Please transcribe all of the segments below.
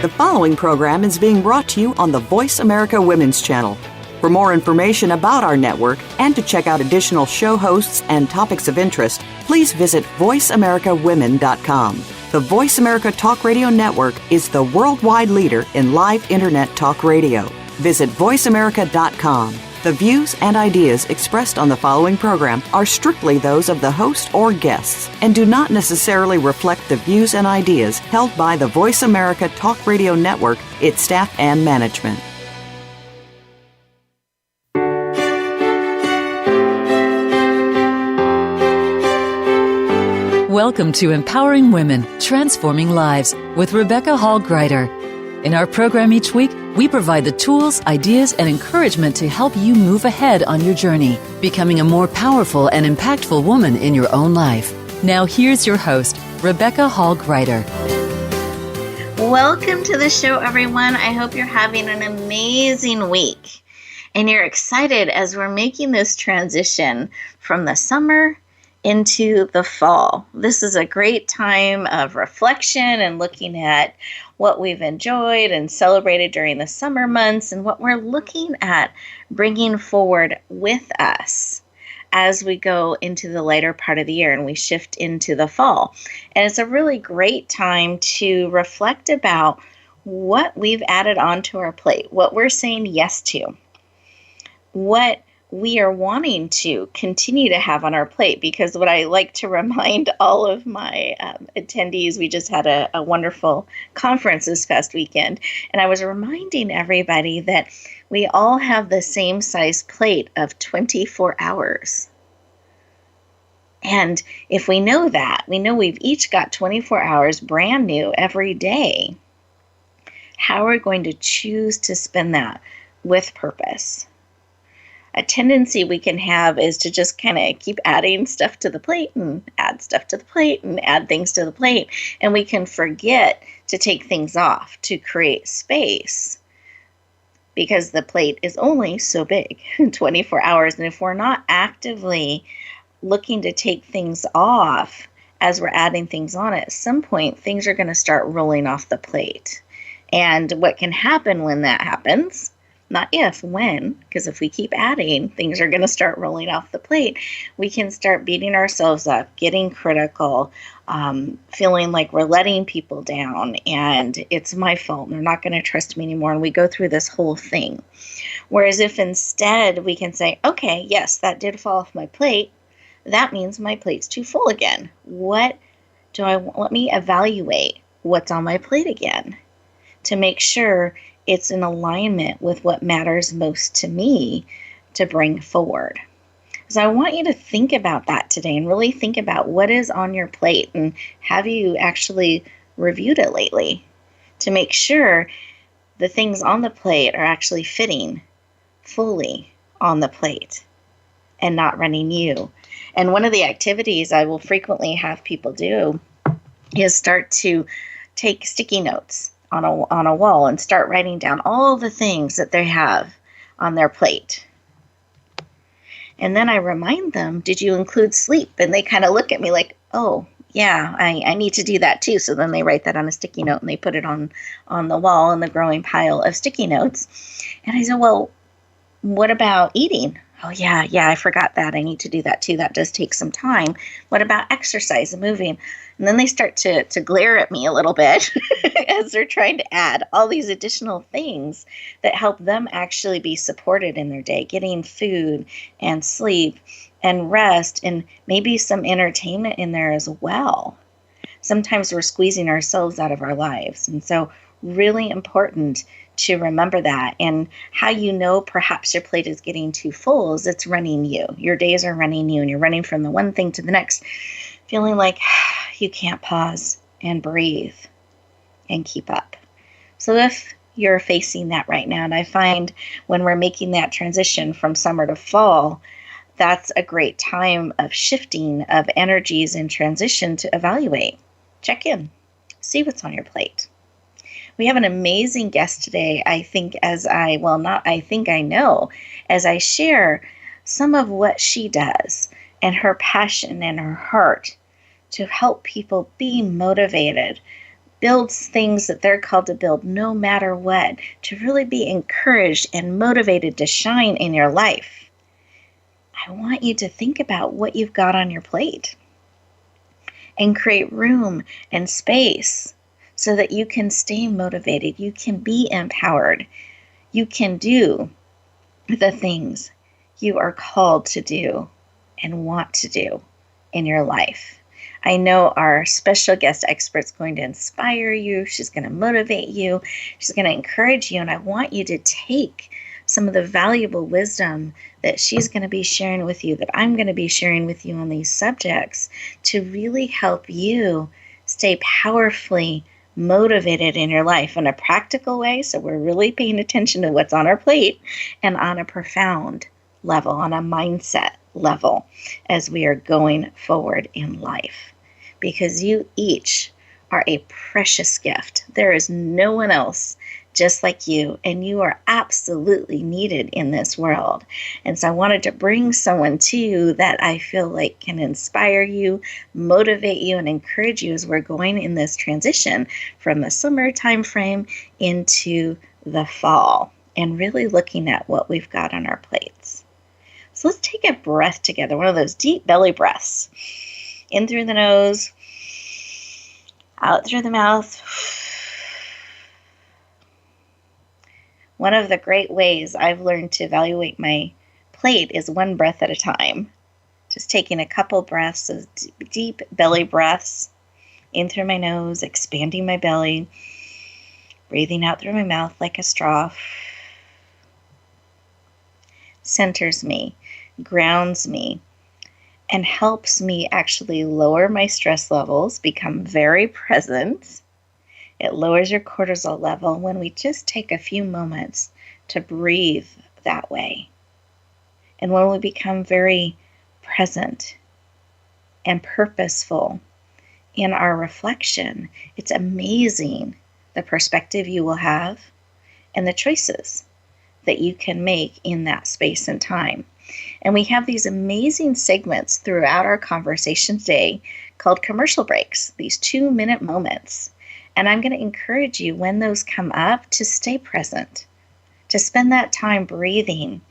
The following program is being brought to you on the Voice America Women's Channel. For more information about our network and to check out additional show hosts and topics of interest, please visit voiceamericawomen.com. The Voice America Talk Radio Network is the worldwide leader in live Internet talk radio. Visit voiceamerica.com. The views and ideas expressed on the following program are strictly those of the host or guests and do not necessarily reflect the views and ideas held by the Voice America Talk Radio Network, its staff, and management. Welcome to Empowering Women, Transforming Lives with Rebecca Hall Gruyter. In our program each week, we provide the tools, ideas, and encouragement to help you move ahead on your journey, becoming a more powerful and impactful woman in your own life. Now here's your host, Rebecca Hall Gruyter. Welcome to the show, everyone. I hope you're having an amazing week and you're excited as we're making this transition from the summer into the fall. This is a great time of reflection and looking at what we've enjoyed and celebrated during the summer months and what we're looking at bringing forward with us as we go into the later part of the year and we shift into the fall. And it's a really great time to reflect about what we've added onto our plate, what we're saying yes to, what we are wanting to continue to have on our plate, because what I like to remind all of my attendees, we just had a wonderful conference this past weekend, and I was reminding everybody that we all have the same size plate of 24 hours. And if we know that, we know we've each got 24 hours brand new every day. How are we going to choose to spend that with purpose? A tendency we can have is to just kind of keep adding stuff to the plate and add stuff to the plate and add things to the plate. And we can forget to take things off to create space because the plate is only so big, 24 hours. And if we're not actively looking to take things off as we're adding things on, at some point, things are going to start rolling off the plate. And what can happen when that happens, not if, when, because if we keep adding, things are going to start rolling off the plate. We can start beating ourselves up, getting critical, feeling like we're letting people down and it's my fault and they're not going to trust me anymore. And we go through this whole thing. Whereas if instead we can say, okay, yes, that did fall off my plate. That means my plate's too full again. What do I want? Let me evaluate what's on my plate again to make sure it's in alignment with what matters most to me to bring forward. So I want you to think about that today and really think about what is on your plate and have you actually reviewed it lately to make sure the things on the plate are actually fitting fully on the plate and not running you. And one of the activities I will frequently have people do is start to take sticky notes on a wall and start writing down all the things that they have on their plate. And then I remind them, did you include sleep? And they kind of look at me like, oh, yeah, I need to do that too. So then they write that on a sticky note and they put it on the wall in the growing pile of sticky notes. And I said, well, what about eating? Oh, yeah, I forgot that. I need to do that too. That does take some time. What about exercise and moving? And then they start to glare at me a little bit as they're trying to add all these additional things that help them actually be supported in their day, getting food and sleep and rest and maybe some entertainment in there as well. Sometimes we're squeezing ourselves out of our lives. And so really important to remember that. And how you know perhaps your plate is getting too full is it's running you. Your days are running you and you're running from the one thing to the next, feeling like you can't pause and breathe and keep up. So if you're facing that right now, and I find when we're making that transition from summer to fall, that's a great time of shifting of energies and transition to evaluate. Check in. See what's on your plate. We have an amazing guest today, I know, as I share some of what she does and her passion and her heart to help people be motivated, builds things that they're called to build no matter what, to really be encouraged and motivated to shine in your life, I want you to think about what you've got on your plate and create room and space so that you can stay motivated, you can be empowered, you can do the things you are called to do and want to do in your life. I know our special guest expert's going to inspire you. She's going to motivate you. She's going to encourage you. And I want you to take some of the valuable wisdom that she's going to be sharing with you, that I'm going to be sharing with you on these subjects, to really help you stay powerfully motivated in your life in a practical way. So we're really paying attention to what's on our plate, and on a profound level, on a mindset level, as we are going forward in life. Because you each are a precious gift. There is no one else just like you, and you are absolutely needed in this world. And so I wanted to bring someone to you that I feel like can inspire you, motivate you, and encourage you as we're going in this transition from the summer time frame into the fall, and really looking at what we've got on our plates. So let's take a breath together, one of those deep belly breaths. In through the nose, out through the mouth. One of the great ways I've learned to evaluate my plate is one breath at a time. Just taking a couple breaths of deep belly breaths in through my nose, expanding my belly, breathing out through my mouth like a straw. Centers me, grounds me, and helps me actually lower my stress levels, become very present. It lowers your cortisol level when we just take a few moments to breathe that way. And when we become very present and purposeful in our reflection, it's amazing the perspective you will have and the choices that you can make in that space and time. And we have these amazing segments throughout our conversation today called commercial breaks, these 2-minute moments. And I'm going to encourage you, when those come up, to stay present, to spend that time breathing,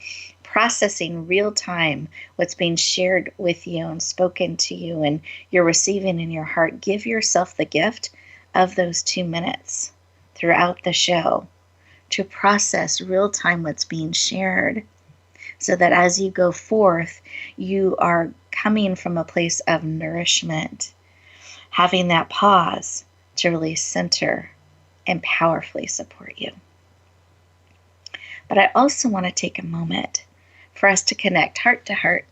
processing real time what's being shared with you and spoken to you and you're receiving in your heart. Give yourself the gift of those 2 minutes throughout the show to process real time what's being shared, so that as you go forth, you are coming from a place of nourishment, having that pause to really center and powerfully support you. But I also want to take a moment for us to connect heart to heart,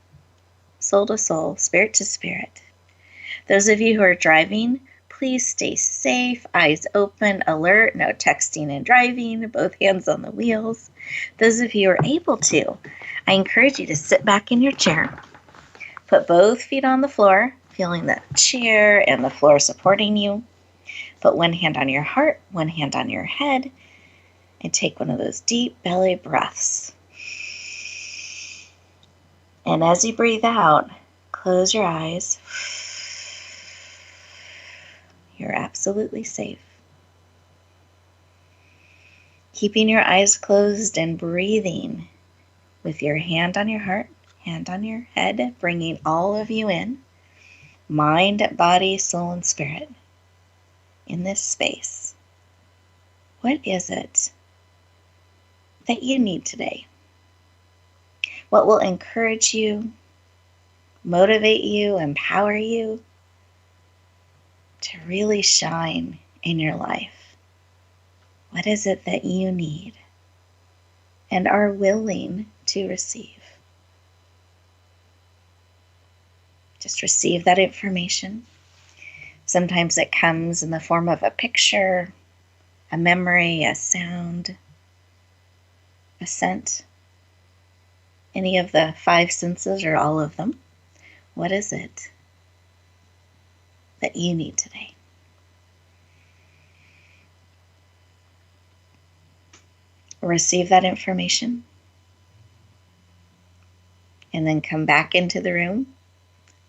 soul to soul, spirit to spirit. Those of you who are driving, please stay safe, eyes open, alert, no texting and driving, both hands on the wheels. Those of you who are able to, I encourage you to sit back in your chair, put both feet on the floor, feeling the chair and the floor supporting you. Put one hand on your heart, one hand on your head, and take one of those deep belly breaths. And as you breathe out, close your eyes. You're absolutely safe. Keeping your eyes closed and breathing with your hand on your heart, hand on your head, bringing all of you in, mind, body, soul, and spirit, in this space. What is it that you need today? What will encourage you, motivate you, empower you to really shine in your life? What is it that you need and are willing to receive? Just receive that information. Sometimes it comes in the form of a picture, a memory, a sound, a scent. Any of the 5 senses or all of them. What is it that you need today? Receive that information. And then come back into the room,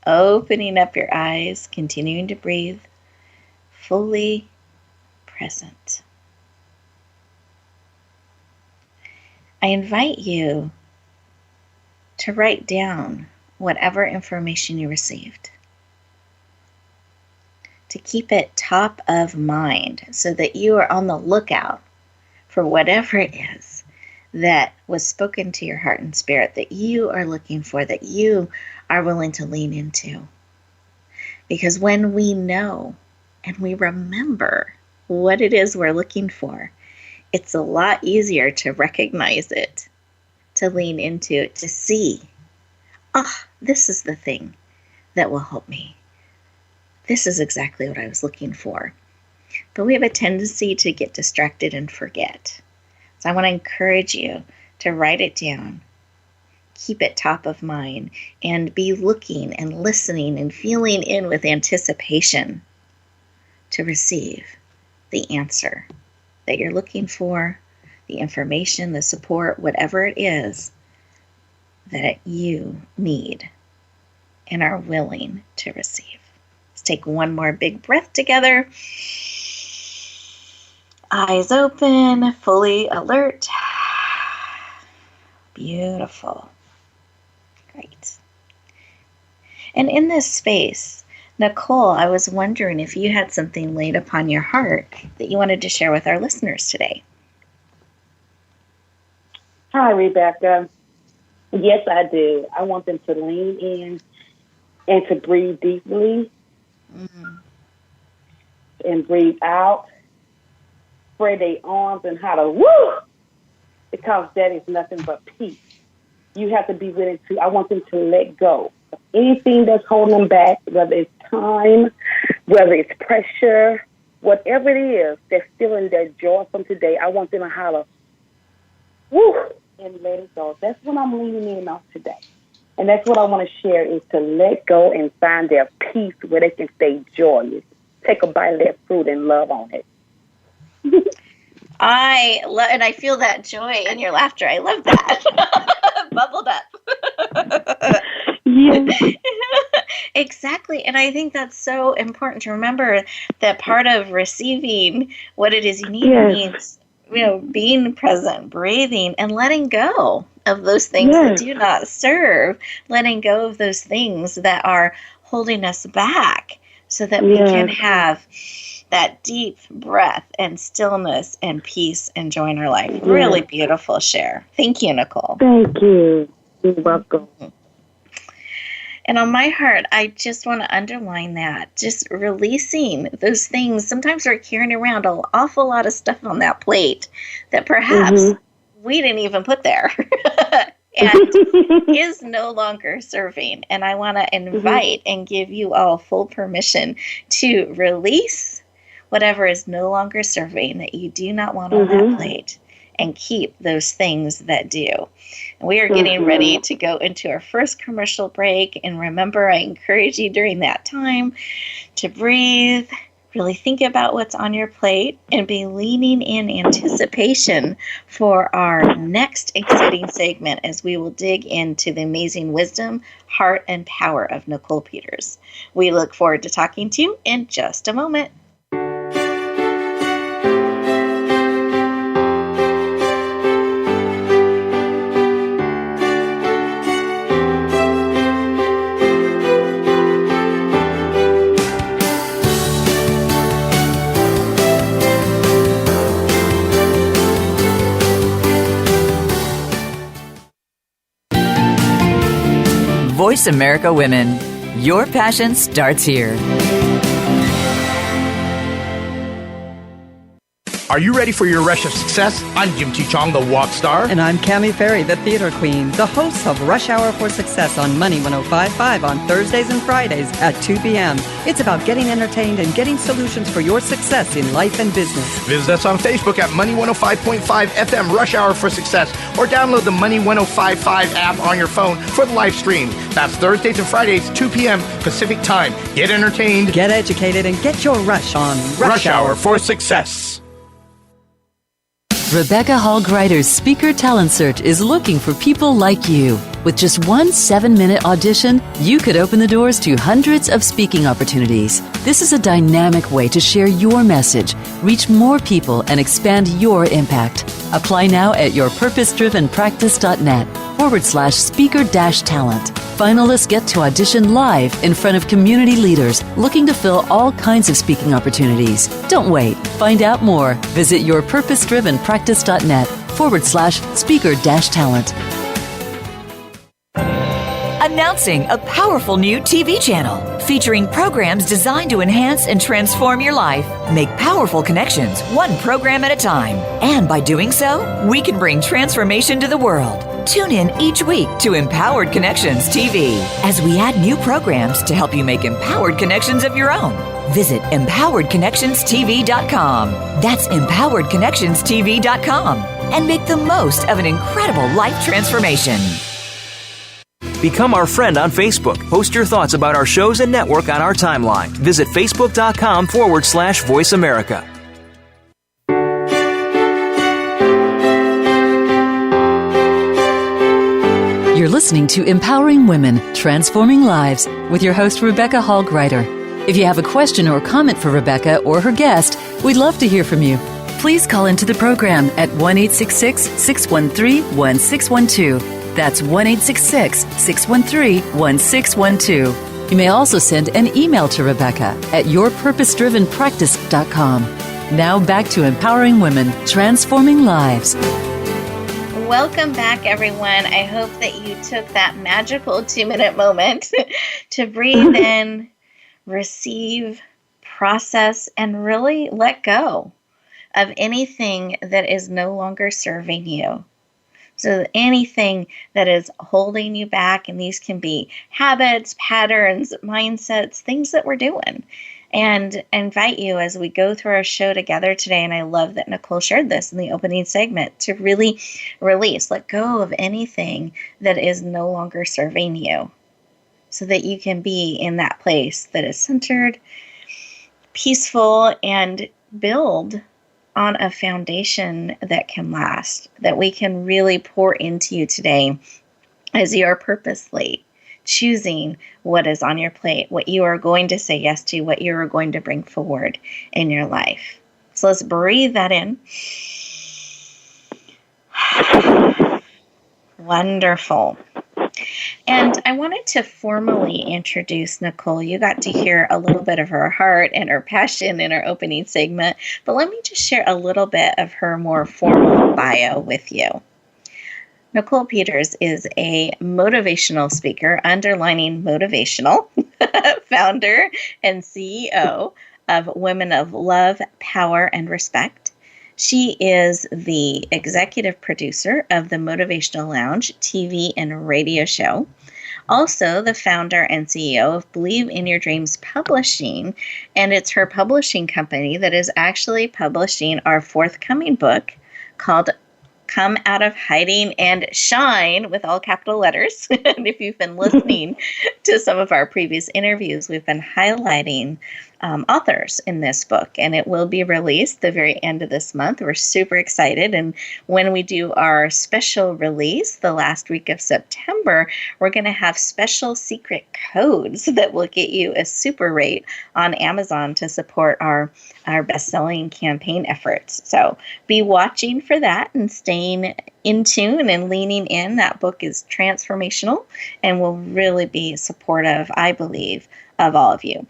opening up your eyes, continuing to breathe fully present. I invite you to write down whatever information you received, to keep it top of mind so that you are on the lookout for whatever it is that was spoken to your heart and spirit that you are looking for, that you are willing to lean into. Because when we know and we remember what it is we're looking for, it's a lot easier to recognize it, to lean into it, to see, this is the thing that will help me. This is exactly what I was looking for. But we have a tendency to get distracted and forget. So I want to encourage you to write it down, keep it top of mind, and be looking and listening and feeling in with anticipation to receive the answer that you're looking for, the information, the support, whatever it is that you need and are willing to receive. Let's take one more big breath together. Eyes open, fully alert. Beautiful. Great. And in this space, Nichole, I was wondering if you had something laid upon your heart that you wanted to share with our listeners today. Hi, Rebecca. Yes, I do. I want them to lean in and to breathe deeply and breathe out. Spread their arms and how to woo, because that is nothing but peace. You have to be willing to, I want them to let go of anything that's holding them back, whether it's time, whether it's pressure, whatever it is that's stealing their joy from today. I want them to holler, woo, and let it go. That's what I'm leaning in on today. And that's what I want to share, is to let go and find their peace where they can stay joyous. Take a bite of that fruit and love on it. I love, and I feel that joy in your laughter. I love that. Bubbled up. Yeah. Exactly. And I think that's so important to remember, that part of receiving what it is you need means, being present, breathing, and letting go of those things that do not serve, letting go of those things that are holding us back, so that we can have that deep breath and stillness and peace and joy in our life. Really beautiful share. Thank you, Nichole. Thank you. You're welcome. And on my heart, I just want to underline that, just releasing those things. Sometimes we're carrying around an awful lot of stuff on that plate that perhaps we didn't even put there and is no longer serving. And I want to invite and give you all full permission to release whatever is no longer serving, that you do not want on that plate, and keep those things that do. And we are getting ready to go into our first commercial break. And remember, I encourage you during that time to breathe, really think about what's on your plate, and be leaning in anticipation for our next exciting segment, as we will dig into the amazing wisdom, heart, and power of Nichole Peters. We look forward to talking to you in just a moment. Voice America Women. Your passion starts here. Are you ready for your rush of success? I'm Jim T. Chong, the walk star. And I'm Cammie Ferry, the theater queen, the host of Rush Hour for Success on Money 105.5 on Thursdays and Fridays at 2 p.m. It's about getting entertained and getting solutions for your success in life and business. Visit us on Facebook at Money 105.5 FM Rush Hour for Success, or download the Money 105.5 app on your phone for the live stream. That's Thursdays and Fridays, 2 p.m. Pacific Time. Get entertained, get educated, and get your rush on Rush Hour for Success. Rebecca Hall Gruyter's Speaker Talent Search is looking for people like you. With just one 7-minute audition, you could open the doors to hundreds of speaking opportunities. This is a dynamic way to share your message, reach more people, and expand your impact. Apply now at yourpurposedrivenpractice.net/speaker-talent. Finalists get to audition live in front of community leaders looking to fill all kinds of speaking opportunities. Don't wait. Find out more. Visit yourpurposedrivenpractice.net/speaker-talent. Announcing a powerful new TV channel featuring programs designed to enhance and transform your life. Make powerful connections, one program at a time. And by doing so, we can bring transformation to the world. Tune in each week to Empowered Connections TV as we add new programs to help you make empowered connections of your own. Visit empoweredconnectionstv.com. That's empoweredconnectionstv.com. And make the most of an incredible life transformation. Become our friend on Facebook. Post your thoughts about our shows and network on our timeline. Visit facebook.com/Voice America. You're listening to Empowering Women, Transforming Lives with your host, Rebecca Hall Gruyter. If you have a question or comment for Rebecca or her guest, we'd love to hear from you. Please call into the program at 1-866-613-1612. That's 1-866-613-1612. You may also send an email to Rebecca at yourpurposedrivenpractice.com. Now back to Empowering Women, Transforming Lives. Welcome back, everyone. I hope that you took that magical 2-minute moment to breathe in, receive, process, and really let go of anything that is no longer serving you. So anything that is holding you back, and these can be habits, patterns, mindsets, things that we're doing. And I invite you as we go through our show together today, and I love that Nichole shared this in the opening segment, to really release, let go of anything that is no longer serving you so that you can be in that place that is centered, peaceful, and build on a foundation that can last, that we can really pour into you today as you are purposely choosing what is on your plate, what you are going to say yes to, what you are going to bring forward in your life. So let's breathe that in. Wonderful. And I wanted to formally introduce Nichole. You got to hear a little bit of her heart and her passion in our opening segment, but let me just share a little bit of her more formal bio with you. Nichole Peters is a motivational speaker, underlining motivational, founder and CEO of Women of Love, Power, and Respect. She is the executive producer of the Motivational Lounge TV and radio show. Also, the founder and CEO of Believe in Your Dreams Publishing, and it's her publishing company that is actually publishing our forthcoming book called Come Out of Hiding and Shine, with all capital letters. And if you've been listening to some of our previous interviews, we've been highlighting authors in this book, and it will be released the very end of this month. We're super excited. And when we do our special release the last week of September, we're going to have special secret codes that will get you a super rate on Amazon to support our best-selling campaign efforts. So be watching for that and staying in tune and leaning in. That book is transformational and will really be supportive, I believe, of all of you.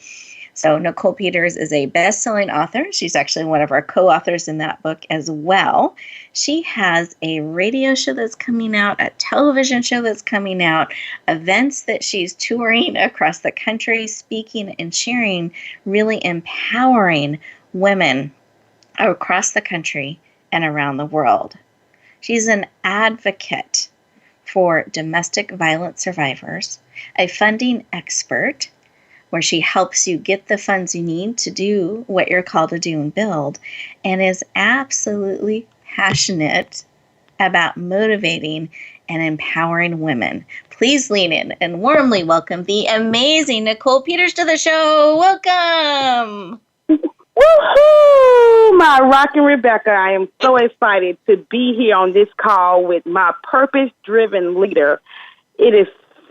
So Nichole Peters is a best-selling author. She's actually one of our co-authors in that book as well. She has a radio show that's coming out, a television show that's coming out, events that she's touring across the country, speaking and sharing, really empowering women across the country and around the world. She's an advocate for domestic violence survivors, a funding expert, where she helps you get the funds you need to do what you're called to do and build, and is absolutely passionate about motivating and empowering women. Please lean in and warmly welcome the amazing Nichole Peters to the show. Welcome. Woohoo! My rockin' Rebecca, I am so excited to be here on this call with my purpose-driven leader. It is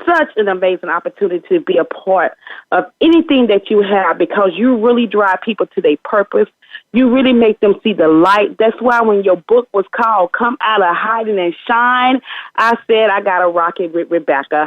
such an amazing opportunity to be a part of anything that you have because you really drive people to their purpose. You really make them see the light. That's why when your book was called Come Out of Hiding and Shine, I said I got to rock it with Rebecca.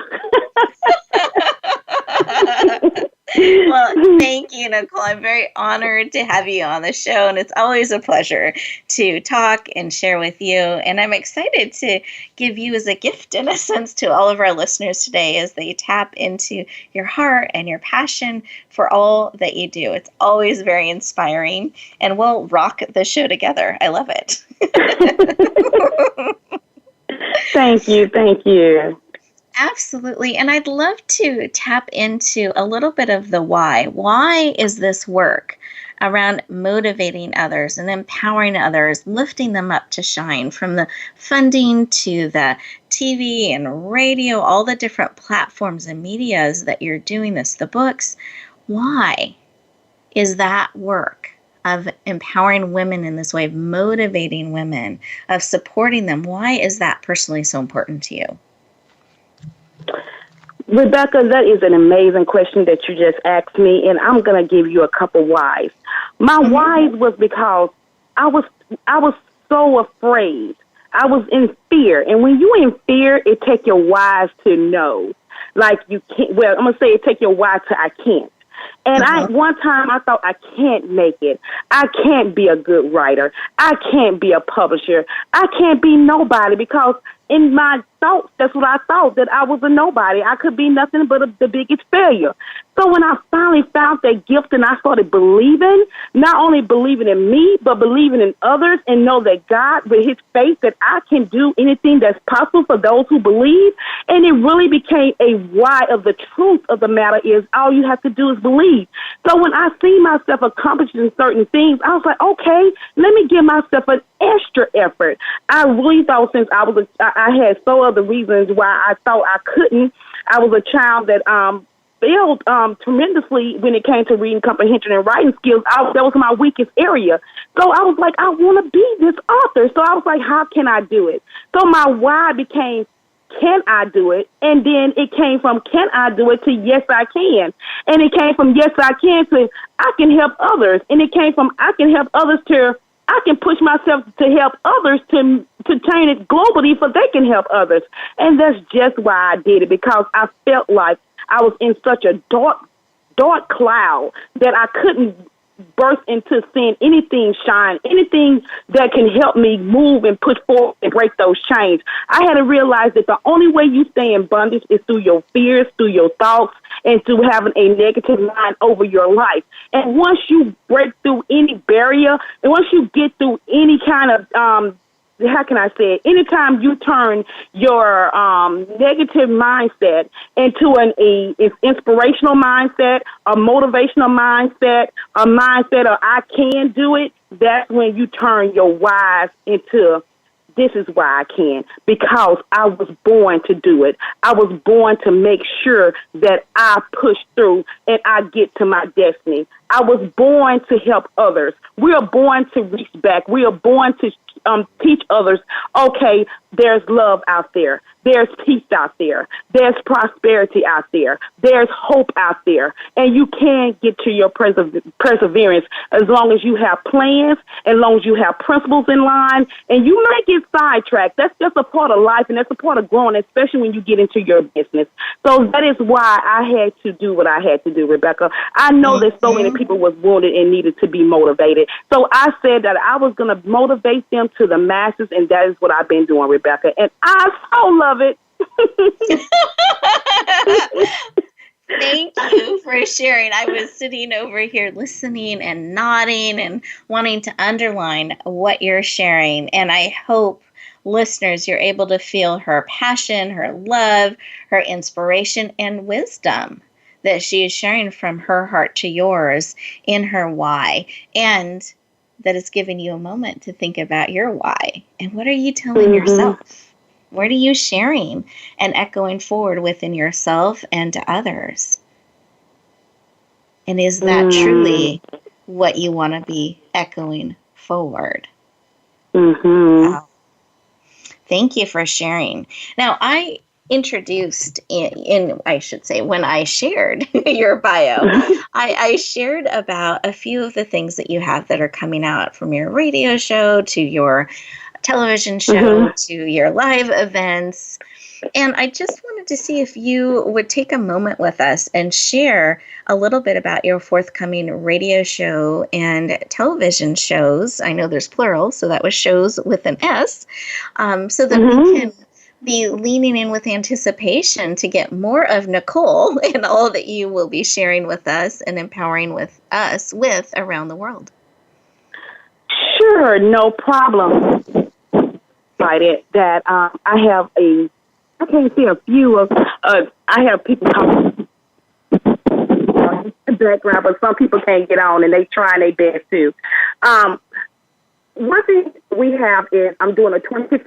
Well, thank you, Nichole. I'm very honored to have you on the show, and it's always a pleasure to talk and share with you. And I'm excited to give you as a gift, in a sense, to all of our listeners today as they tap into your heart and your passion for all that you do. It's always very inspiring, and we'll rock the show together. I love it. Thank you. Thank you. Absolutely. And I'd love to tap into a little bit of the why. Why is this work around motivating others and empowering others, lifting them up to shine, from the funding to the TV and radio, all the different platforms and medias that you're doing this, the books? Why is that work of empowering women in this way, of motivating women, of supporting them? Why is that personally so important to you? Rebecca, that is an amazing question that you just asked me, and I'm going to give you a couple whys. My whys was because I was so afraid. I was in fear, and when you're in fear, it takes your whys to know. Like you can't. Well, I'm going to say it takes your why to I can't. And one time I thought I can't make it. I can't be a good writer. I can't be a publisher. I can't be nobody because in my thoughts, that's what I thought, that I was a nobody. I could be nothing but the biggest failure. So when I finally found that gift and I started believing, not only believing in me, but believing in others and know that God, with his faith, that I can do anything that's possible for those who believe. And it really became a why of the truth of the matter is all you have to do is believe. So when I see myself accomplishing certain things, I was like, okay, let me give myself an extra effort. I really thought since I had so other reasons why I thought I couldn't. I was a child that failed tremendously when it came to reading comprehension and writing skills. That was my weakest area. So I was like, I want to be this author. So I was like, how can I do it? So my why became, can I do it? And then it came from can I do it to yes, I can. And it came from yes, I can to I can help others. And it came from I can help others to I can push myself to help others to change it globally so they can help others. And that's just why I did it, because I felt like I was in such a dark cloud that I couldn't burst into seeing anything shine, anything that can help me move and push forward and break those chains. I had to realize that the only way you stay in bondage is through your fears, through your thoughts, and through having a negative mind over your life. And once you break through any barrier, and once you get through any kind of how can I say it? Anytime you turn your negative mindset into an inspirational mindset, a motivational mindset, a mindset of I can do it, that's when you turn your whys into this is why I can, because I was born to do it. I was born to make sure that I push through and I get to my destiny. I was born to help others. We are born to reach back. We are born to teach others, okay, there's love out there. There's peace out there. There's prosperity out there. There's hope out there. And you can get to your perseverance as long as you have plans, as long as you have principles in line, and you might get sidetracked. That's just a part of life, and that's a part of growing, especially when you get into your business. So that is why I had to do what I had to do, Rebecca. I know that so many people was wounded and needed to be motivated. So I said that I was going to motivate them to the masses, and that is what I've been doing, Rebecca. And I so love it. Thank you for sharing. I was sitting over here listening and nodding and wanting to underline what you're sharing. And I hope, listeners, you're able to feel her passion, her love, her inspiration, and wisdom that she is sharing from her heart to yours in her why. And that it's giving you a moment to think about your why. And what are you telling yourself? What are you sharing and echoing forward within yourself and to others? And is that truly what you want to be echoing forward. Mm-hmm. Thank you for sharing. Now, I introduced I should say, when I shared your bio, I shared about a few of the things that you have that are coming out, from your radio show to your television show to your live events. And I just wanted to see if you would take a moment with us and share a little bit about your forthcoming radio show and television shows. I know there's plural, so that was shows with an S, so that we can be leaning in with anticipation to get more of Nichole and all that you will be sharing with us and empowering with us with around the world. Sure, no problem. Excited that I have I can't see a few of, I have people talking in the background, but some people can't get on, and they try their best too. One thing we have is I'm doing a 25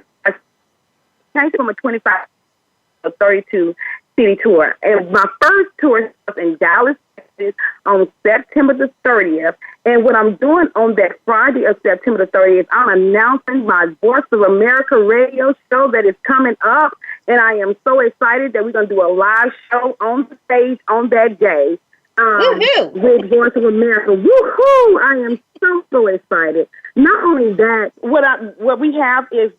to 32 city tour. And my first tour was in Dallas, Texas on September the 30th. And what I'm doing on that Friday of September the 30th, I'm announcing my Voice of America radio show that is coming up. And I am so excited that we're going to do a live show on the stage on that day. With Voice of America. Woohoo! I am so excited. Not only that, what we have is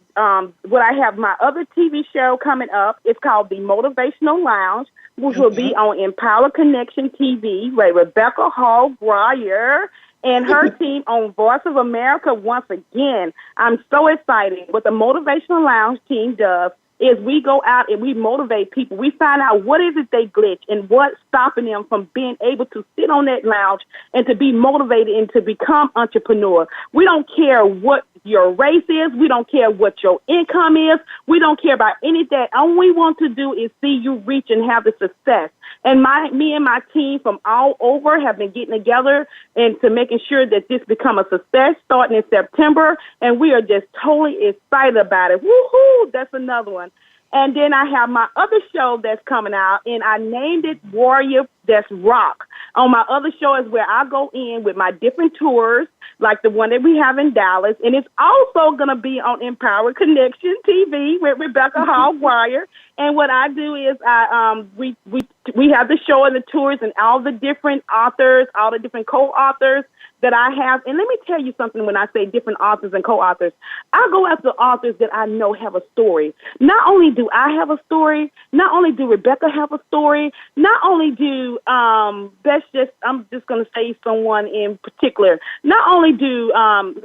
what I have my other TV show coming up. It's called The Motivational Lounge, which will be on Empower Connection TV with Rebecca Hall Gruyter and her team on Voice of America once again. I'm so excited. What the Motivational Lounge team does is we go out and we motivate people. We find out what is it they glitch and what's stopping them from being able to sit on that lounge and to be motivated and to become entrepreneur. We don't care what your race is. We don't care what your income is. We don't care about any of that. All we want to do is see you reach and have the success. And me and my team from all over have been getting together and to making sure that this become a success starting in September. And we are just totally excited about it. Woohoo! That's another one. And then I have my other show that's coming out, and I named it Warrior That's Rock. On my other show is where I go in with my different tours, like the one that we have in Dallas. And it's also going to be on Empower Connection TV with Rebecca Hall Gruyter. And what I do is we have the show and the tours and all the different authors, all the different co-authors that I have. And let me tell you something when I say different authors and co-authors. I go after authors that I know have a story. Not only do I have a story, not only do Rebecca have a story, not only do, I'm just going to say someone in particular, not only do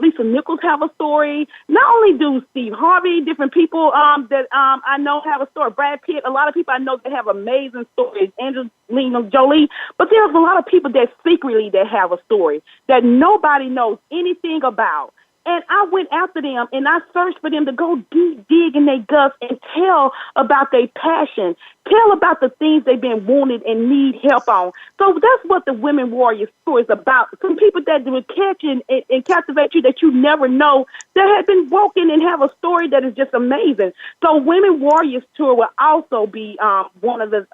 Lisa Nichols have a story, not only do Steve Harvey, different people that I know have a story, Brad Pitt, a lot of people I know that have amazing stories, Angelina Jolie, but there's a lot of people that secretly that have a story that nobody knows anything about. And I went after them and I searched for them to go deep, dig in their guts and tell about their passion, tell about the things they've been wanted and need help on. So that's what the Women Warriors Tour is about. Some people that will catch and captivate you that you never know that have been broken and have a story that is just amazing. So Women Warriors Tour will also be one of the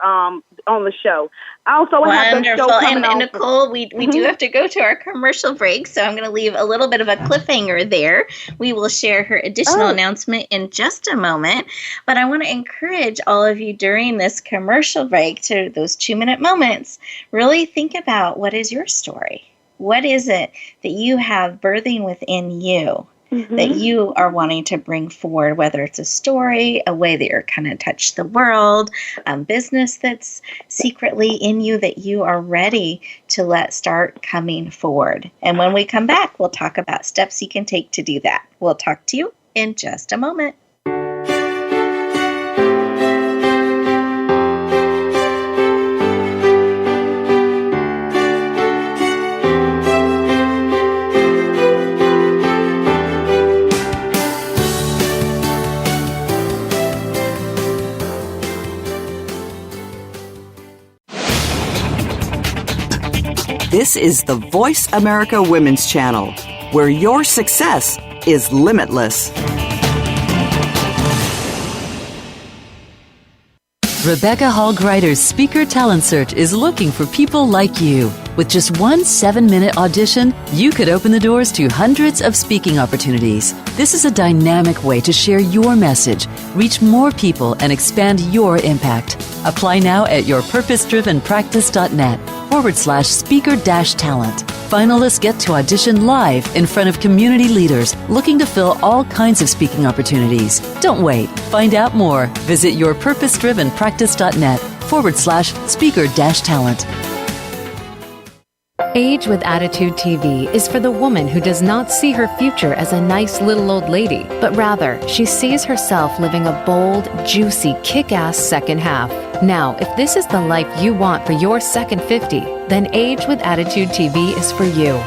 on the show. I also have the show coming on. And Nichole, we do have to go to our commercial break, so I'm going to leave a little bit of a cliffhanger there. We will share her additional announcement in just a moment, but I want to encourage all of you during this commercial break to those 2-minute moments. Really think about, what is your story? What is it that you have birthing within you that you are wanting to bring forward, whether it's a story, a way that you're kind of touch the world, a business that's secretly in you that you are ready to let start coming forward. And when we come back, we'll talk about steps you can take to do that. We'll talk to you in just a moment. This is the Voice America Women's Channel, where your success is limitless. Rebecca Hall Gruyter's Speaker Talent Search is looking for people like you. With just one 7-minute audition, you could open the doors to hundreds of speaking opportunities. This is a dynamic way to share your message, reach more people, and expand your impact. Apply now at yourpurposedrivenpractice.net/speaker-talent. Finalists get to audition live in front of community leaders looking to fill all kinds of speaking opportunities. Don't wait. Find out more. Visit yourpurposedrivenpractice.net/speaker-talent. Age with Attitude TV is for the woman who does not see her future as a nice little old lady, but rather she sees herself living a bold, juicy, kick-ass second half. Now, if this is the life you want for your second 50, then Age with Attitude TV is for you.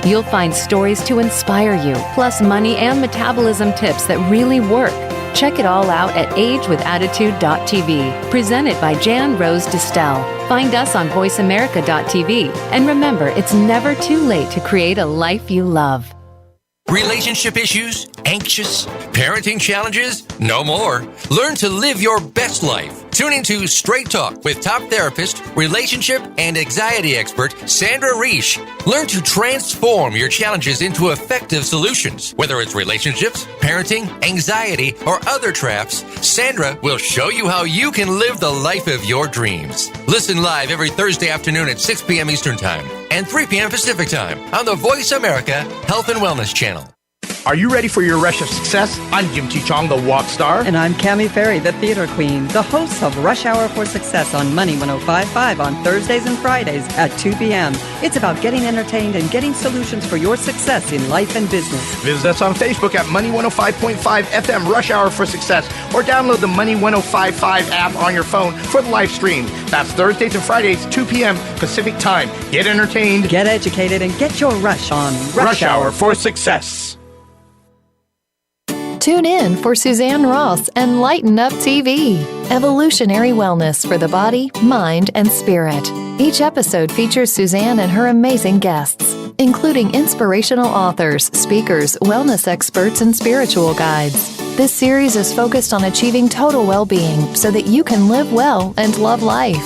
You'll find stories to inspire you, plus money and metabolism tips that really work. Check it all out at agewithattitude.tv, presented by Jan Rose Distel. Find us on voiceamerica.tv. And remember, it's never too late to create a life you love. Relationship issues? Anxious? Parenting challenges? No more. Learn to live your best life. Tune into Straight Talk with top therapist, relationship, and anxiety expert Sandra Reish. Learn to transform your challenges into effective solutions. Whether it's relationships, parenting, anxiety, or other traps, Sandra will show you how you can live the life of your dreams. Listen live every Thursday afternoon at 6 p.m. Eastern Time and 3 p.m. Pacific Time on the Voice America Health and Wellness Channel. Are you ready for your rush of success? I'm Jim T. Chong, the Walk Star. And I'm Cammie Ferry, the Theater Queen, the host of Rush Hour for Success on Money 105.5 on Thursdays and Fridays at 2 p.m. It's about getting entertained and getting solutions for your success in life and business. Visit us on Facebook at Money 105.5 FM Rush Hour for Success, or download the Money 105.5 app on your phone for the live stream. That's Thursdays and Fridays, 2 p.m. Pacific Time. Get entertained, get educated, and get your rush on Rush Hour for Success. Tune in for Suzanne Ross and Lighten Up TV, evolutionary wellness for the body, mind, and spirit. Each episode features Suzanne and her amazing guests, including inspirational authors, speakers, wellness experts, and spiritual guides. This series is focused on achieving total well-being so that you can live well and love life.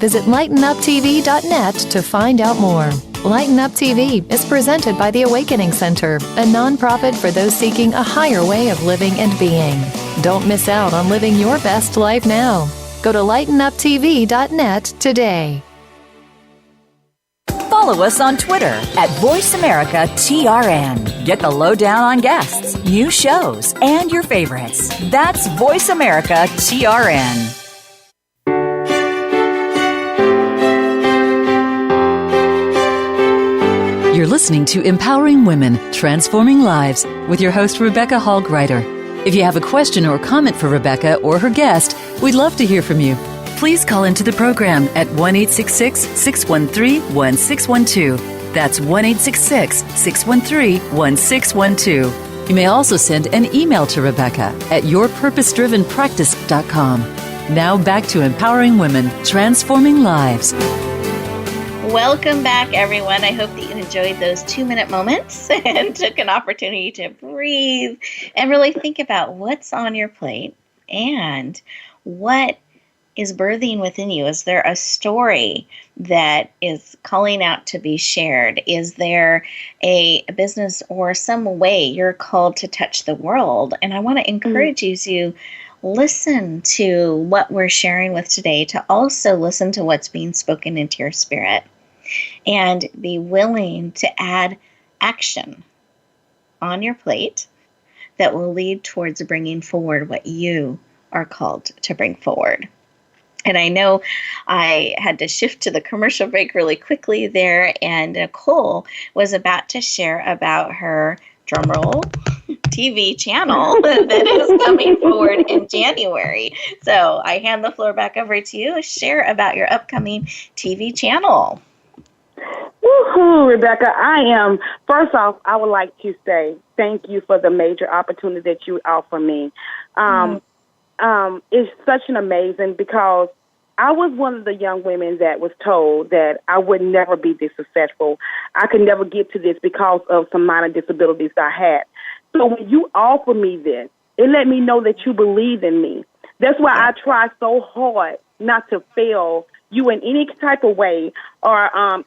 Visit lightenuptv.net to find out more. Lighten Up TV is presented by the Awakening Center, a nonprofit for those seeking a higher way of living and being. Don't miss out on living your best life now. Go to lightenuptv.net today. Follow us on Twitter at VoiceAmericaTRN. Get the lowdown on guests, new shows, and your favorites. That's VoiceAmericaTRN. You're listening to Empowering Women, Transforming Lives with your host, Rebecca Hall Gruyter. If you have a question or comment for Rebecca or her guest, we'd love to hear from you. Please call into the program at 1-866-613-1612. That's 1-866-613-1612. You may also send an email to Rebecca at yourpurposedrivenpractice.com. Now back to Empowering Women, Transforming Lives. Welcome back, everyone. I hope that you enjoyed those 2-minute moments and took an opportunity to breathe and really think about what's on your plate and what is birthing within you. Is there a story that is calling out to be shared? Is there a business or some way you're called to touch the world? And I want to encourage you to listen to what we're sharing with today, to also listen to what's being spoken into your spirit, and be willing to add action on your plate that will lead towards bringing forward what you are called to bring forward. And I know I had to shift to the commercial break really quickly there, and Nichole was about to share about her, drumroll, TV channel that is coming forward in January. So I hand the floor back over to you. Share about your upcoming TV channel. Woohoo, Rebecca. First off, I would like to say thank you for the major opportunity that you offer me. It's such an amazing, because I was one of the young women that was told that I would never be this successful. I could never get to this because of some minor disabilities I had. So when you offer me this, it let me know that you believe in me. That's why I try so hard not to fail you in any type of way, or and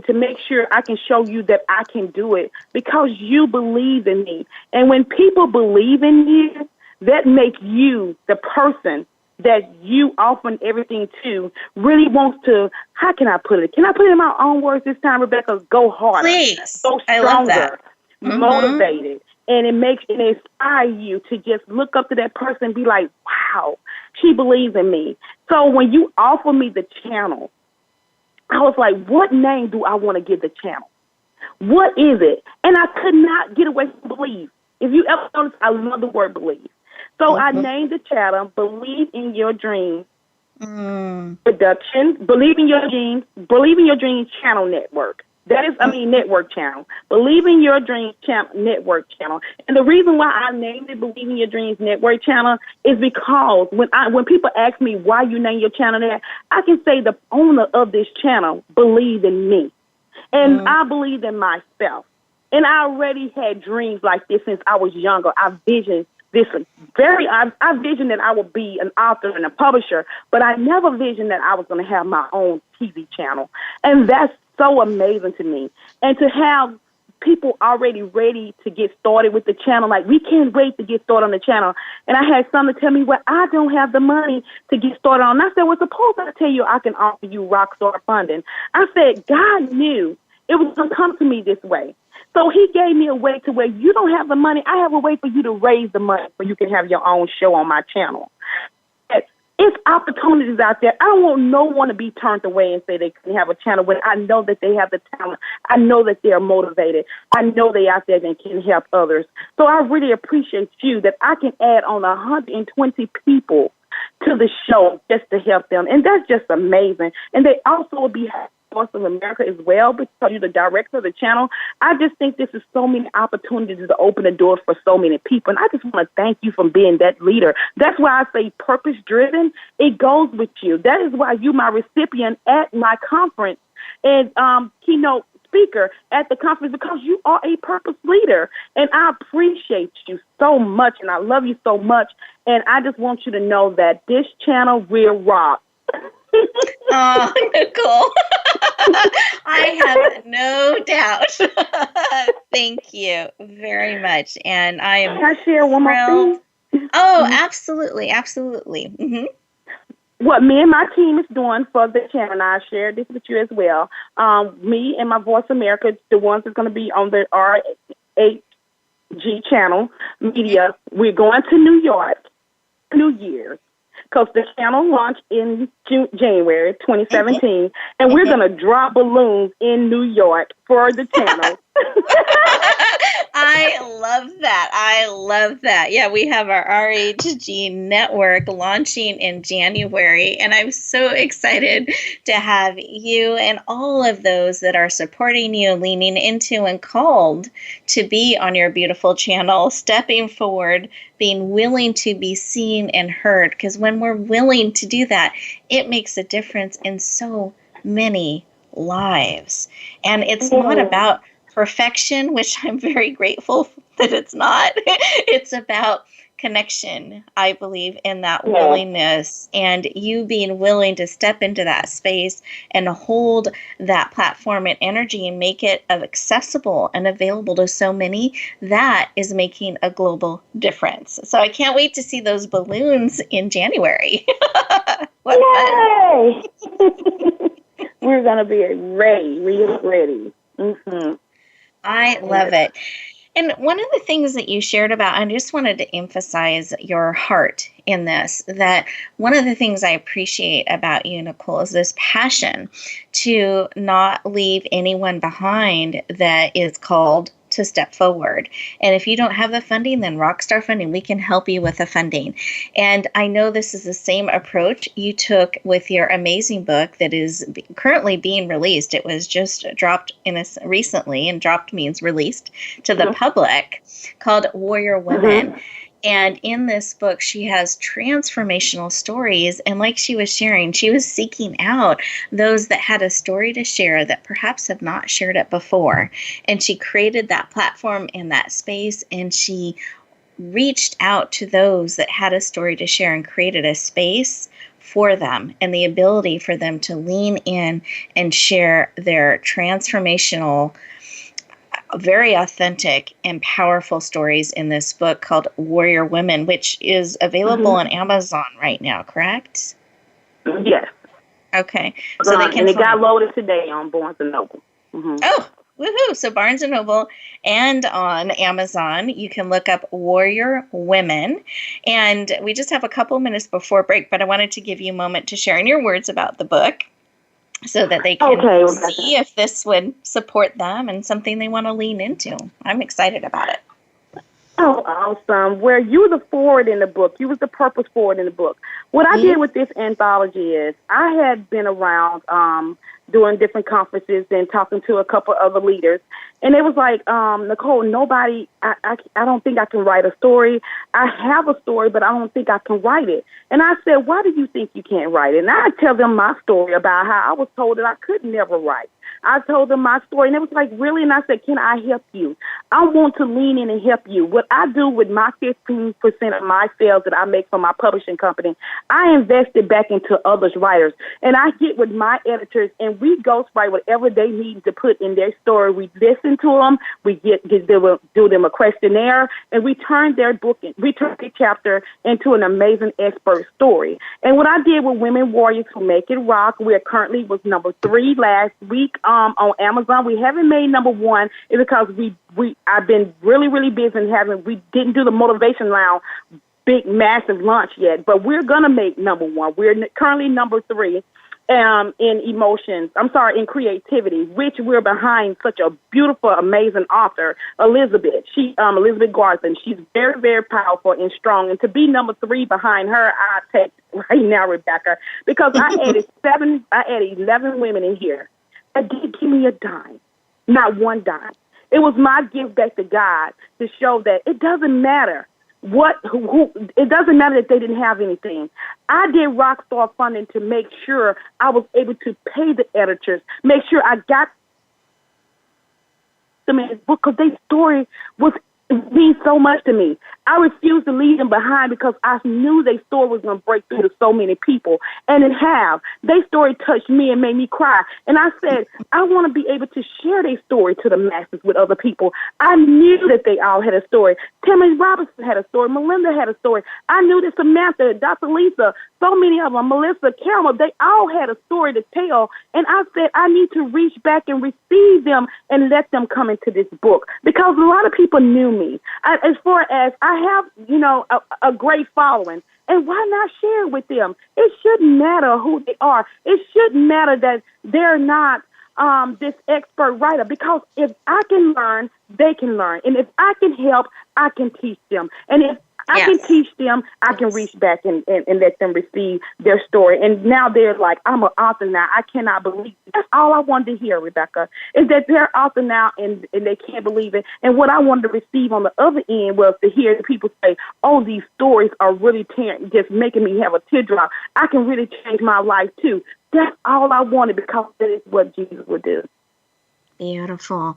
to make sure I can show you that I can do it because you believe in me. And when people believe in you, that makes you the person that you offer everything to really wants to, how can I put it? Can I put it in my own words this time, Rebecca? Go harder. Please. Go stronger. I love that. Motivated. And it inspire you to just look up to that person and be like, wow, she believes in me. So when you offer me the channel, I was like, what name do I want to give the channel? What is it? And I could not get away from believe. If you ever notice, I love the word believe. So I named the channel Believe in Your Dreams Production, Believe in Your Dreams Channel Network. That is, network channel. Believe in Your Dreams Network channel. And the reason why I named it Believe in Your Dreams Network channel is because when people ask me why you name your channel that, I can say the owner of this channel believed in me. And I believed in myself. And I already had dreams like this since I was younger. I visioned I visioned that I would be an author and a publisher, but I never visioned that I was going to have my own TV channel. And that's so amazing to me. And to have people already ready to get started with the channel, like, we can't wait to get started on the channel. And I had some to tell me, well, I don't have the money to get started on. And I said, well, suppose I tell you I can offer you Rockstar funding. I said, God knew it was going to come to me this way. So he gave me a way to where you don't have the money. I have a way for you to raise the money so you can have your own show on my channel. It's opportunities out there. I don't want no one to be turned away and say they can have a channel when I know that they have the talent. I know that they're motivated. I know they out there and can help others. So I really appreciate you that I can add on 120 people to the show just to help them. And that's just amazing. And they also will be Voice of America as well, because you're the director of the channel. I just think this is so many opportunities to open the door for so many people. And I just want to thank you for being that leader. That's why I say purpose-driven. It goes with you. That is why you my recipient at my conference and keynote speaker at the conference, because you are a purpose leader. And I appreciate you so much, and I love you so much. And I just want you to know that this channel will rock. Oh, Nichole. I have no doubt. Thank you very much. And I am Can I share one more thing? Oh, absolutely. Absolutely. Mm-hmm. What me and my team is doing for the channel, and I shared this with you as well. Me and my Voice America, the ones that's going to be on the RHG channel media, we're going to New York, New Year's, because the channel launched in January 2017, and we're going to drop balloons in New York for the channel. I love that. I love that. Yeah, we have our RHG network launching in January, and I'm so excited to have you and all of those that are supporting you, leaning into and called to be on your beautiful channel, stepping forward, being willing to be seen and heard, because when we're willing to do that, it makes a difference in so many lives. And it's not about perfection, which I'm very grateful that it's not. It's about connection, I believe, in that willingness, and you being willing to step into that space and hold that platform and energy and make it accessible and available to so many. That is making a global difference. So I can't wait to see those balloons in January. What Yay! We're going to be ready, really ready. Mm-hmm. I love it. And one of the things that you shared about, I just wanted to emphasize your heart in this, that one of the things I appreciate about you, Nichole, is this passion to not leave anyone behind that is called to step forward. And if you don't have the funding, then Rockstar Funding, we can help you with the funding. And I know this is the same approach you took with your amazing book that is currently being released. It was just dropped recently, and dropped means released to the public, called Warrior Women. And in this book, she has transformational stories. And like she was sharing, she was seeking out those that had a story to share that perhaps have not shared it before. And she created that platform in that space, and she reached out to those that had a story to share and created a space for them and the ability for them to lean in and share their transformational, very authentic and powerful stories in this book called Warrior Women, which is available on Amazon right now, correct? Yes. Okay. So they can and it got loaded today on Barnes & Noble. Oh, woohoo. So Barnes & Noble and on Amazon, you can look up Warrior Women. And we just have a couple minutes before break, but I wanted to give you a moment to share in your words about the book so that they can see if this would support them and something they want to lean into. I'm excited about it. Oh, awesome. Where you were the forward in the book. You was the purpose forward in the book. What I did with this anthology is I had been around doing different conferences and talking to a couple other leaders. And it was like, Nichole, nobody, I don't think I can write a story. I have a story, but I don't think I can write it. And I said, why do you think you can't write it? And I tell them my story about how I was told that I could never write. I told them my story, and it was like, really? And I said, can I help you? I want to lean in and help you. What I do with my 15% of my sales that I make from my publishing company, I invest it back into others' writers. And I get with my editors, and we ghostwrite whatever they need to put in their story. We listen to them. We do them a questionnaire, and we turn their book, we turn their chapter into an amazing expert story. And what I did with Women Warriors Who Make It Rock, we currently was number 3 last week. On Amazon. We haven't made number 1 is because I've been really, really busy and we didn't do the Motivation Lounge big, massive launch yet, but we're going to make number 1. We're currently number 3 in creativity, which we're behind such a beautiful, amazing author, Elizabeth. Elizabeth Garthen. She's very, very powerful and strong. And to be number 3 behind her, I take right now, Rebecca, because I added 11 women in here. That didn't give me a dime, not one dime. It was my gift back to God to show that it doesn't matter it doesn't matter that they didn't have anything. I did Rockstar Funding to make sure I was able to pay the editors, make sure I got them in his book because their story means so much to me. I refused to leave them behind because I knew their story was going to break through to so many people. And it have. Their story touched me and made me cry. And I said, I want to be able to share their story to the masses with other people. I knew that they all had a story. Timmy Robinson had a story. Melinda had a story. I knew that Samantha, Dr. Lisa, so many of them, Melissa, Caramel, they all had a story to tell. And I said, I need to reach back and receive them and let them come into this book because a lot of people knew me. As far as I have, a great following, and why not share with them? It shouldn't matter who they are. It shouldn't matter that they're not this expert writer because if I can learn, they can learn. And if I can help, I can teach them. And if I can teach them, I can reach back and let them receive their story. And now they're like, I'm an author now. I cannot believe it. That's all I wanted to hear, Rebecca, is that they're author now and they can't believe it. And what I wanted to receive on the other end was to hear the people say, oh, these stories are really just making me have a teardrop. I can really change my life too. That's all I wanted because that is what Jesus would do. Beautiful.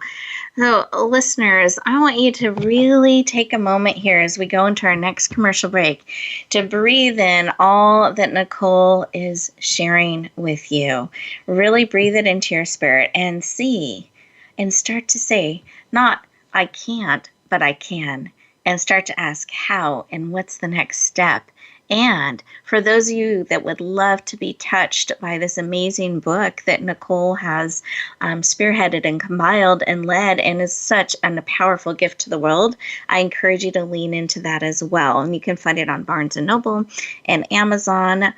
So, listeners, I want you to really take a moment here as we go into our next commercial break to breathe in all that Nichole is sharing with you. Really breathe it into your spirit and see and start to say, not I can't, but I can, and start to ask how and what's the next step. And for those of you that would love to be touched by this amazing book that Nichole has spearheaded and compiled and led and is such a powerful gift to the world, I encourage you to lean into that as well. And you can find it on Barnes & Noble and Amazon,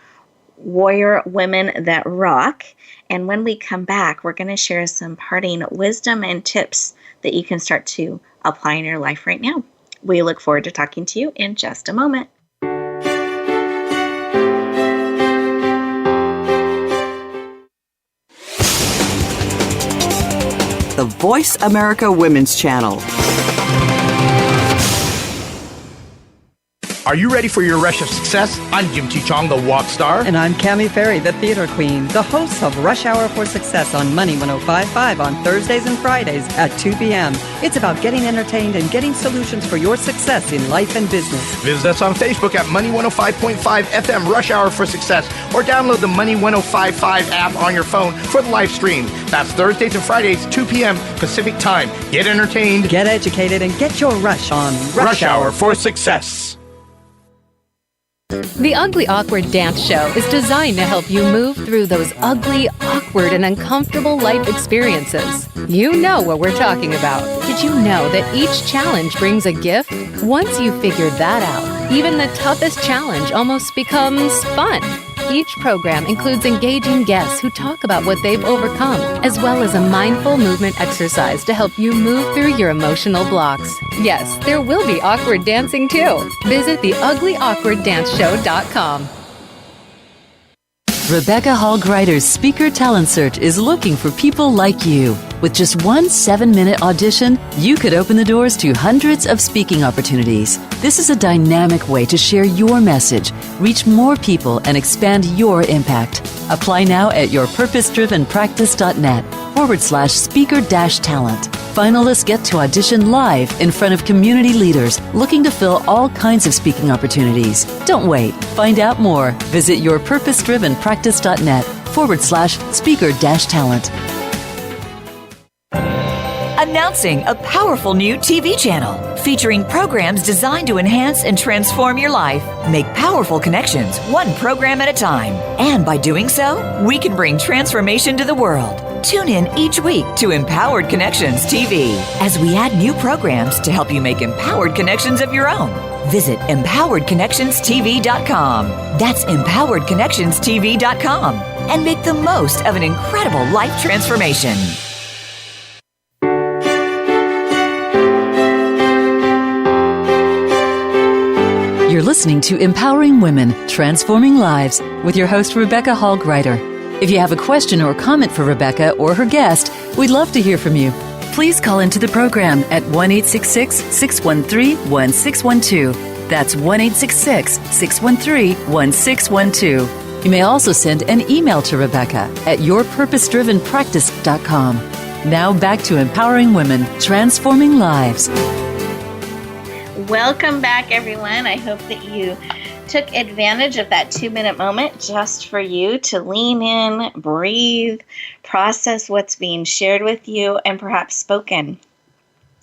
Warrior Women That Rock. And when we come back, we're going to share some parting wisdom and tips that you can start to apply in your life right now. We look forward to talking to you in just a moment. The Voice America Women's Channel. Are you ready for your rush of success? I'm Jim T. Chong, the walk star. And I'm Cammie Ferry, the theater queen, the host of Rush Hour for Success on Money 105.5 on Thursdays and Fridays at 2 p.m. It's about getting entertained and getting solutions for your success in life and business. Visit us on Facebook at Money 105.5 FM Rush Hour for Success, or download the Money 105.5 app on your phone for the live stream. That's Thursdays and Fridays, 2 p.m. Pacific Time. Get entertained, get educated, and get your rush on Rush Hour for Success. The Ugly Awkward Dance Show is designed to help you move through those ugly, awkward, and uncomfortable life experiences. You know what we're talking about. Did you know that each challenge brings a gift? Once you figured that out, even the toughest challenge almost becomes fun. Each program includes engaging guests who talk about what they've overcome, as well as a mindful movement exercise to help you move through your emotional blocks. Yes, there will be awkward dancing too. Visit theuglyawkwarddance.show.com. Rebecca Hall Gruyter's Speaker Talent Search is looking for people like you. With just one 7-minute audition, you could open the doors to hundreds of speaking opportunities. This is a dynamic way to share your message, reach more people, and expand your impact. Apply now at yourpurposedrivenpractice.net/speaker-talent. Finalists get to audition live in front of community leaders looking to fill all kinds of speaking opportunities. Don't wait. Find out more. Visit yourpurposedrivenpractice.net/speaker-talent. Announcing a powerful new TV channel featuring programs designed to enhance and transform your life. Make powerful connections, one program at a time. And by doing so, we can bring transformation to the world. Tune in each week to Empowered Connections TV as we add new programs to help you make empowered connections of your own. Visit empoweredconnectionstv.com. That's empoweredconnectionstv.com. And make the most of an incredible life transformation. You're listening to Empowering Women, Transforming Lives with your host, Rebecca Hall Gruyter. If you have a question or comment for Rebecca or her guest, we'd love to hear from you. Please call into the program at 1-866-613-1612. That's 1-866-613-1612. You may also send an email to Rebecca at yourpurposedrivenpractice.com. Now back to Empowering Women, Transforming Lives. Welcome back, everyone. I hope that you took advantage of that 2-minute moment just for you to lean in, breathe, process what's being shared with you, and perhaps spoken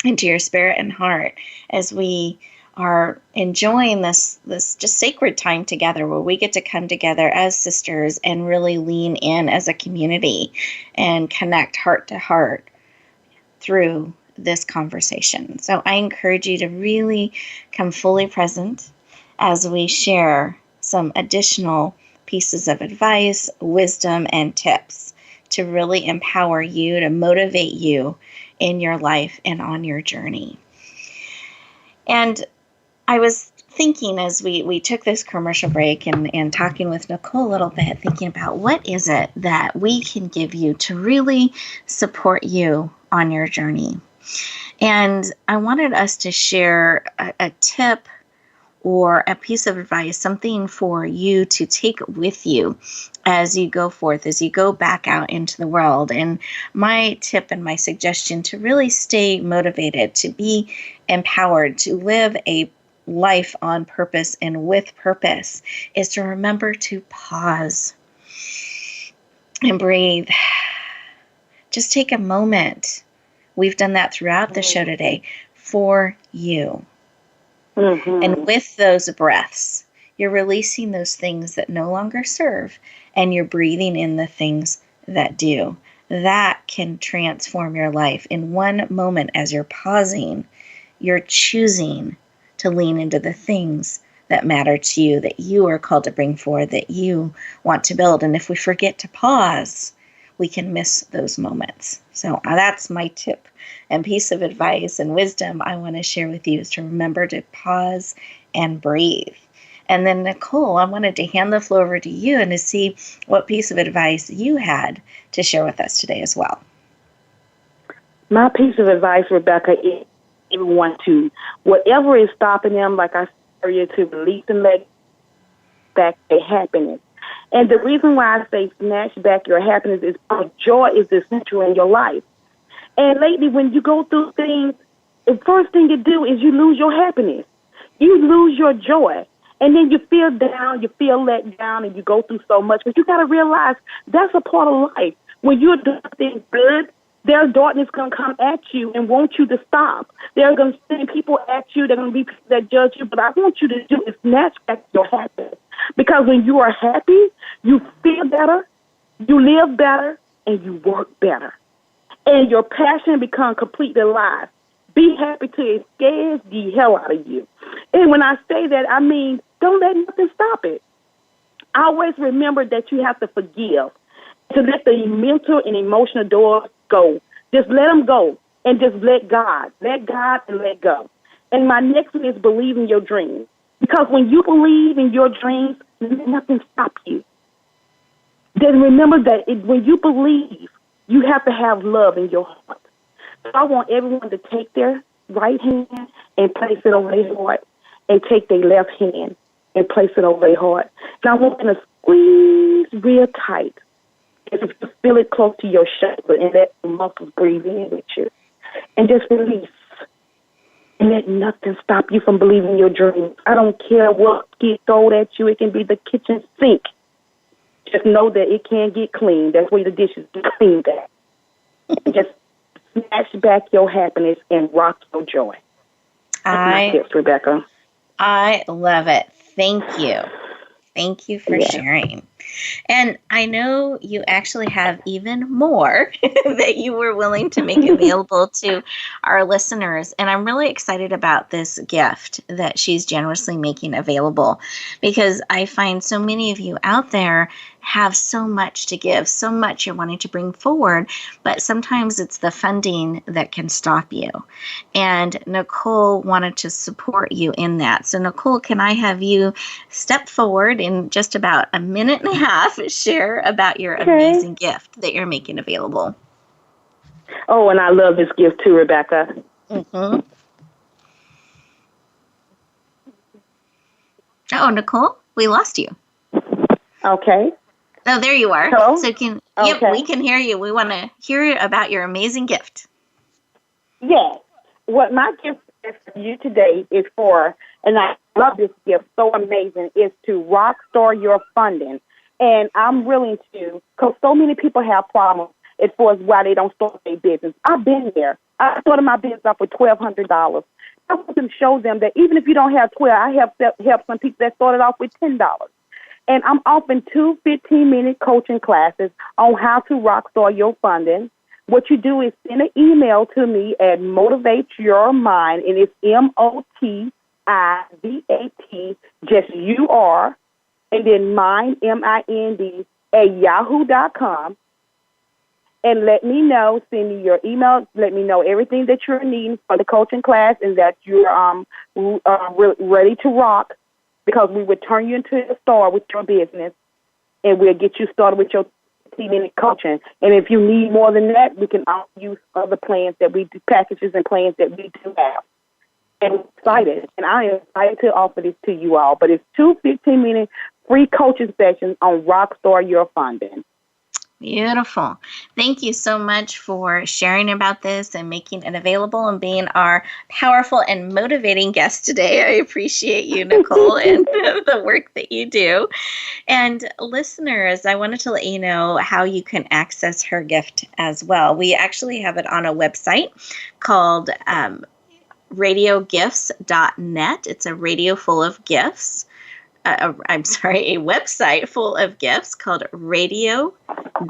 into your spirit and heart as we are enjoying this just sacred time together where we get to come together as sisters and really lean in as a community and connect heart to heart through this conversation. So I encourage you to really come fully present as we share some additional pieces of advice, wisdom, and tips to really empower you, to motivate you in your life and on your journey. And I was thinking as we took this commercial break and talking with Nichole a little bit, thinking about what is it that we can give you to really support you on your journey. And I wanted us to share a tip or a piece of advice, something for you to take with you as you go forth, as you go back out into the world. And my tip and my suggestion to really stay motivated, to be empowered, to live a life on purpose and with purpose is to remember to pause and breathe. Just take a moment. We've done that throughout the show today for you. Mm-hmm. And with those breaths, you're releasing those things that no longer serve, and you're breathing in the things that do. That can transform your life. In one moment, as you're pausing, you're choosing to lean into the things that matter to you, that you are called to bring forward, that you want to build. And if we forget to pause, we can miss those moments. So that's my tip and piece of advice and wisdom I want to share with you, is to remember to pause and breathe. And then, Nichole, I wanted to hand the floor over to you and to see what piece of advice you had to share with us today as well. My piece of advice, Rebecca, is everyone to, whatever is stopping them, like I area to release and let back their happiness. And the reason why I say snatch back your happiness is because joy is essential in your life. And lately, when you go through things, the first thing you do is you lose your happiness. You lose your joy. And then you feel down, you feel let down, and you go through so much. But you got to realize that's a part of life. When you're doing things good, there's darkness going to come at you and want you to stop. They're going to send people at you. They're going to be people that judge you. But I want you to do is snatch back your happiness. Because when you are happy, you feel better, you live better, and you work better. And your passion becomes completely alive. Be happy till it scares the hell out of you. And when I say that, I mean, don't let nothing stop it. Always remember that you have to forgive, to let the mental and emotional doors go. Just let them go and just let God. Let God and let go. And my next one is believe in your dreams. Because when you believe in your dreams, nothing stops you. Then remember that when you believe, you have to have love in your heart. So I want everyone to take their right hand and place it over their heart, and take their left hand and place it over their heart. And I want them to squeeze real tight. If you feel it close to your shoulder, and let the muscles breathe in with you. And just release. And let nothing stop you from believing your dreams. I don't care what gets thrown at you. It can be the kitchen sink. Just know that it can get clean. That's where the dishes get cleaned at. And just snatch back your happiness and rock your joy. That's my tips, Rebecca. I love it. Thank you. Thank you for sharing. And I know you actually have even more that you were willing to make available to our listeners. And I'm really excited about this gift that she's generously making available, because I find so many of you out there have so much to give, so much you're wanting to bring forward, but sometimes it's the funding that can stop you. And Nichole wanted to support you in that. So Nichole, can I have you step forward in just about a minute and a half, share about your amazing gift that you're making available? Oh, and I love this gift too, Rebecca. Mm-hmm. Oh, Nichole, we lost you. Okay. Oh, there you are. Hello? So yep, we can hear you. We want to hear about your amazing gift. Yes. What my gift is for you today is for, and I love this gift, so amazing, is to rockstar your funding. And I'm willing to, because so many people have problems as far as why they don't start their business. I've been there. I started my business off with $1,200. I want to show them that even if you don't have 12, I have helped some people that started off with $10. And I'm offering 2 15-minute coaching classes on how to rockstar your funding. What you do is send an email to me at Motivate Your Mind, and it's MOTIVAT, just UR, and then mind, MIND, at yahoo.com. And let me know, send me your email, let me know everything that you're needing for the coaching class, and that you're ready to rock, because we would turn you into a star with your business, and we'll get you started with your 15-minute coaching. And if you need more than that, we can also use other plans that we do, packages and plans that we do have. And I'm excited, and I am excited to offer this to you all. But it's 2 15-minute free coaching sessions on Rockstar Your Funding. Beautiful. Thank you so much for sharing about this and making it available and being our powerful and motivating guest today. I appreciate you, Nichole, and the work that you do. And listeners, I wanted to let you know how you can access her gift as well. We actually have it on a website called radiogifts.net. It's a radio full of gifts. A website full of gifts called Radio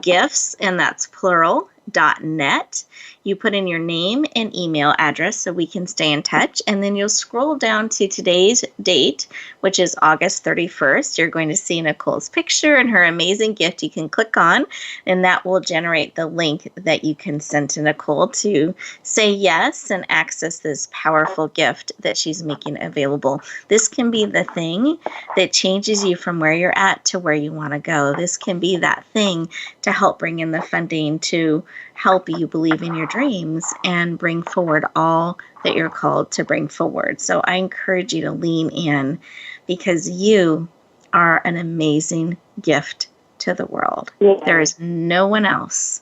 Gifts, and that's plural.net. You put in your name and email address so we can stay in touch, and then you'll scroll down to today's date, which is August 31st. You're going to see Nichole's picture and her amazing gift you can click on, and that will generate the link that you can send to Nichole to say yes and access this powerful gift that she's making available. This can be the thing that changes you from where you're at to where you want to go. This can be that thing to help bring in the funding to help you believe in your dreams and bring forward all that you're called to bring forward. So I encourage you to lean in, because you are an amazing gift to the world. Yeah. There is no one else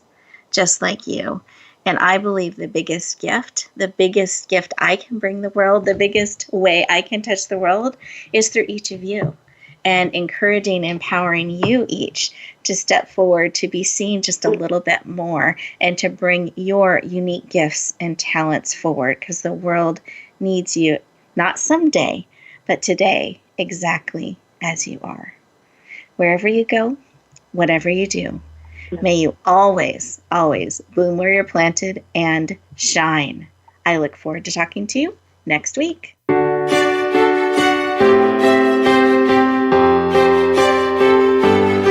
just like you. And I believe the biggest gift I can bring the world, the biggest way I can touch the world is through each of you, and encouraging, empowering you each to step forward, to be seen just a little bit more, and to bring your unique gifts and talents forward, because the world needs you, not someday, but today, exactly as you are. Wherever you go, whatever you do, may you always, always bloom where you're planted and shine. I look forward to talking to you next week.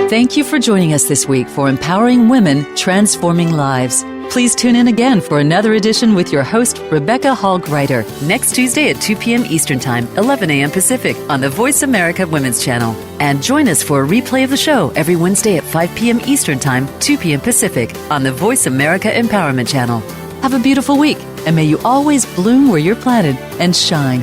Thank you for joining us this week for Empowering Women, Transforming Lives. Please tune in again for another edition with your host, Rebecca Hall-Gruyter, next Tuesday at 2 p.m. Eastern Time, 11 a.m. Pacific, on the Voice America Women's Channel. And join us for a replay of the show every Wednesday at 5 p.m. Eastern Time, 2 p.m. Pacific, on the Voice America Empowerment Channel. Have a beautiful week, and may you always bloom where you're planted and shine.